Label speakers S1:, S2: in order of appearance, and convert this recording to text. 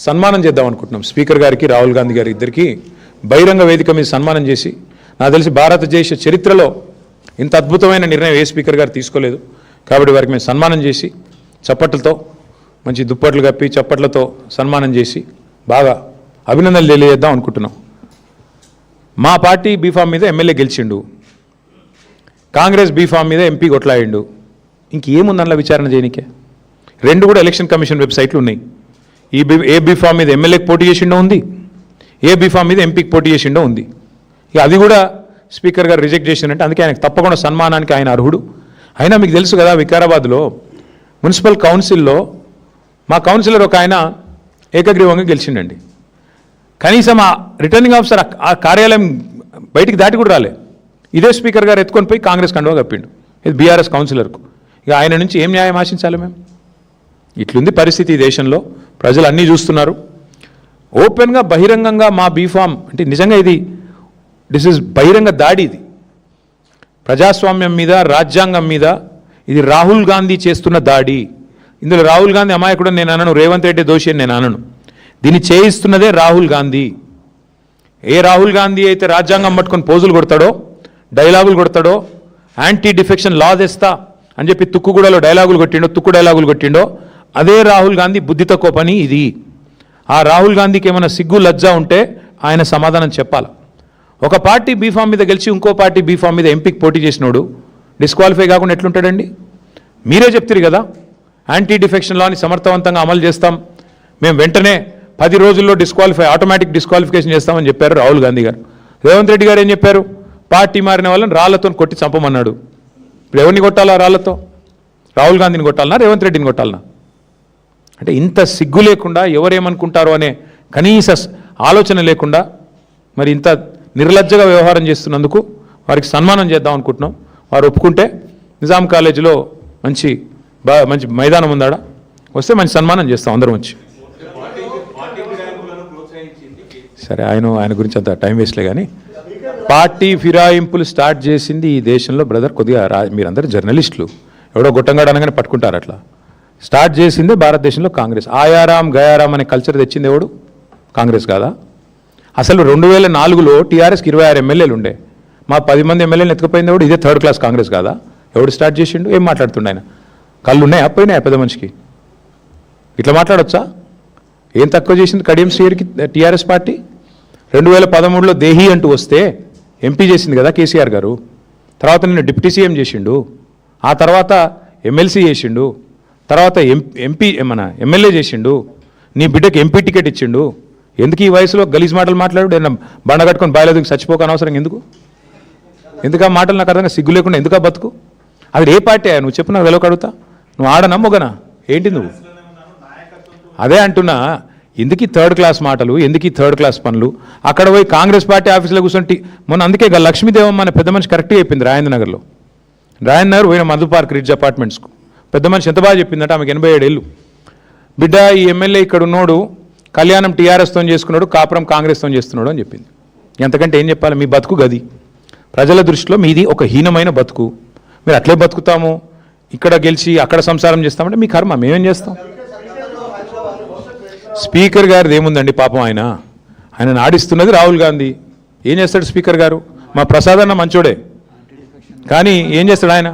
S1: సన్మానం చేద్దాం అనుకుంటున్నాం స్పీకర్ గారికి రాహుల్ గాంధీ గారి ఇద్దరికి బహిరంగ వేదిక మీద సన్మానం చేసి నాకు తెలిసి భారతదేశ చరిత్రలో ఇంత అద్భుతమైన నిర్ణయం ఏ స్పీకర్ గారు తీసుకోలేదు కాబట్టి వారికి మేము సన్మానం చేసి చప్పట్లతో మంచి దుప్పట్లు కప్పి చప్పట్లతో సన్మానం చేసి బాగా అభినందనలు తెలియజేద్దాం అనుకుంటున్నాం. మా పార్టీ బీఫామ్ మీద ఎమ్మెల్యే గెలిచిండు, కాంగ్రెస్ బీఫామ్ మీద ఎంపీ కొట్లాడిండు, ఇంకేముందన్న విచారణ చేయనికే? రెండు కూడా ఎలక్షన్ కమిషన్ వెబ్సైట్లు ఉన్నాయి. ఏ బీఫామ్ మీద ఎమ్మెల్యేకి పోటీ చేసిండో ఉంది, ఏ బీఫామ్ మీద ఎంపీకి పోటీ చేసిండో ఉంది. ఇక అది కూడా స్పీకర్ గారు రిజెక్ట్ చేసిందంటే అందుకే ఆయనకు తప్పకుండా సన్మానానికి ఆయన అర్హుడు. అయినా మీకు తెలుసు కదా, వికారాబాద్లో మున్సిపల్ కౌన్సిల్లో మా కౌన్సిలర్ ఒక ఆయన ఏకగ్రీవంగా గెలిచిండండి. కనీసం ఆ రిటర్నింగ్ ఆఫీసర్ ఆ కార్యాలయం బయటికి దాటి కూడా రాలే. ఇదే స్పీకర్ గారు ఎత్తుకొని పోయి కాంగ్రెస్ కండువా కప్పిండు, ఇది బీఆర్ఎస్ కౌన్సిలర్కు. ఇక ఆయన నుంచి ఏం న్యాయం ఆశించాలి మేము? ఇట్లుంది పరిస్థితి ఈ దేశంలో, ప్రజలు అన్నీ చూస్తున్నారు. ఓపెన్గా బహిరంగంగా మా బీఫామ్ అంటే నిజంగా దిస్ ఇస్ బహిరంగ దాడి. ఇది ప్రజాస్వామ్యం మీద, రాజ్యాంగం మీద ఇది రాహుల్ గాంధీ చేస్తున్న దాడి. ఇందులో రాహుల్ గాంధీ అమాయకుడు నేను అనను, రేవంత్ రెడ్డి దోషి అని నేను అనను. దీన్ని చేయిస్తున్నదే రాహుల్ గాంధీ. ఏ రాహుల్ గాంధీ అయితే రాజ్యాంగం పట్టుకొని పోజులు కొడతాడో, డైలాగులు కొడతాడో, యాంటీ డిఫెక్షన్ లా తెస్తా అని చెప్పి తుక్కుగూడలో తుక్కు డైలాగులు కొట్టిండో అదే రాహుల్ గాంధీ బుద్ధి తక్కువ పని ఇది. ఆ రాహుల్ గాంధీకి ఏమైనా సిగ్గు లజ్జ ఉంటే ఆయన సమాధానం చెప్పాలి. ఒక పార్టీ బీఫామ్ మీద గెలిచి ఇంకో పార్టీ బీఫామ్ మీద ఎంపీకి పోటీ చేసినోడు డిస్క్వాలిఫై కాకుండా ఎట్లుంటాడండి? మీరే చెప్తారు కదా, యాంటీ డిఫెక్షన్ లాని సమర్థవంతంగా అమలు చేస్తాం, మేము వెంటనే 10 రోజుల్లో ఆటోమేటిక్ డిస్క్వాలిఫికేషన్ చేస్తామని చెప్పారు రాహుల్ గాంధీ గారు. రేవంత్ రెడ్డి గారు ఏం చెప్పారు? పార్టీ మారిన వాళ్ళని రాళ్లతో కొట్టి చంపమన్నాడు. ఇప్పుడు ఎవరిని కొట్టాలా రాళ్లతో? రాహుల్ గాంధీని కొట్టాలనా, రేవంత్ రెడ్డిని కొట్టాలనా? అంటే ఇంత సిగ్గు లేకుండా, ఎవరేమనుకుంటారో అనే కనీస ఆలోచన లేకుండా మరి ఇంత నిర్లజ్జగా వ్యవహారం చేస్తున్నందుకు వారికి సన్మానం చేద్దాం అనుకుంటున్నాం. వారు ఒప్పుకుంటే నిజాం కాలేజీలో మంచి మైదానం ఉందాడ, వస్తే మంచి సన్మానం చేస్తాం అందరం వచ్చి. సరే, ఆయన గురించి అంత టైం వేస్ట్లే. కానీ పార్టీ ఫిరాయింపులు స్టార్ట్ చేసింది ఈ దేశంలో బ్రదర్, కొద్దిగా మీరందరూ జర్నలిస్టులు, ఎవడో గొట్టంగాడు అనగానే పట్టుకుంటారు. అట్లా స్టార్ట్ చేసిందే భారతదేశంలో కాంగ్రెస్. ఆయారాం గయారాం అనే కల్చర్ తెచ్చింది ఎవడు? కాంగ్రెస్ కాదా? అసలు 2004లో టీఆర్ఎస్కి 26 ఎమ్మెల్యేలు ఉండే, మా 10 మంది ఎమ్మెల్యేలు ఎత్తుకుపోయింది ఎవడు? ఇదే థర్డ్ క్లాస్ కాంగ్రెస్ కాదా? ఎవడు స్టార్ట్ చేసిండు? ఏం మాట్లాడుతుండే ఆయన? కళ్ళు ఉన్నాయా? పోయినాయా పెద్ద మనిషికి? ఇట్లా మాట్లాడొచ్చా? ఏం తక్కువ చేసింది కడియం శ్రీహరికి టీఆర్ఎస్ పార్టీ? 2013లో దేహి అంటూ వస్తే ఎంపీ చేసింది కదా కేసీఆర్ గారు. తర్వాత నిన్ను డిప్యూటీ సీఎం చేసిండు, ఆ తర్వాత ఎమ్మెల్సీ చేసిండు, తర్వాత ఎమ్మెల్యే చేసిండు, నీ బిడ్డకి ఎంపీ టికెట్ ఇచ్చిండు. ఎందుకు ఈ వయసులో గలీజ్ మాటలు మాట్లాడు? బండ కట్టుకొని బాయలేదుకు చచ్చిపోక అనవసరం ఎందుకు ఆ మాటలు నాకు అర్థంగా సిగ్గు లేకుండా ఎందుకు బతుకు? అది ఏ పార్టీ? నువ్వు చెప్పు, నాకు వెలవ కడుగుతా. నువ్వు ఆడనా మొగనా ఏంటి నువ్వు? అదే అంటున్నా, ఎందుకు థర్డ్ క్లాస్ మాటలు, ఎందుకు థర్డ్ క్లాస్ పనులు? అక్కడ పోయి కాంగ్రెస్ పార్టీ ఆఫీసులో కూర్చొని మొన్న అందుకే లక్ష్మీదేవమ్మ అనే పెద్ద మనిషి కరెక్ట్గా చెప్పింది రాజేంద్రనగర్లో. రాజేంద్రనగర్ పోయిన మధు పార్క్ రిడ్జ్ అపార్ట్మెంట్స్కు పెద్ద మనిషి ఎంత బాగా చెప్పిందంటే, ఆమెకు 87 ఏళ్ళు. బిడ్డ, ఈ ఎమ్మెల్యే ఇక్కడ ఉన్నోడు కళ్యాణం టీఆర్ఎస్తో చేసుకున్నాడు, కాపురం కాంగ్రెస్తో చేస్తున్నాడు అని చెప్పింది. ఎంతకంటే ఏం చెప్పాలి? మీ బతుకు గది. ప్రజల దృష్టిలో మీది ఒక హీనమైన బతుకు. మీరు అట్లే బతుకుతాము, ఇక్కడ గెలిచి అక్కడ సంసారం చేస్తామంటే మీ కర్మ, మేమేం చేస్తాం? స్పీకర్ గారిది ఏముందండి పాపం, ఆయన నాడిస్తున్నది రాహుల్ గాంధీ. ఏం చేస్తాడు స్పీకర్ గారు? మా ప్రసాద్ అన్న మంచోడే, కానీ ఏం చేస్తాడు ఆయన?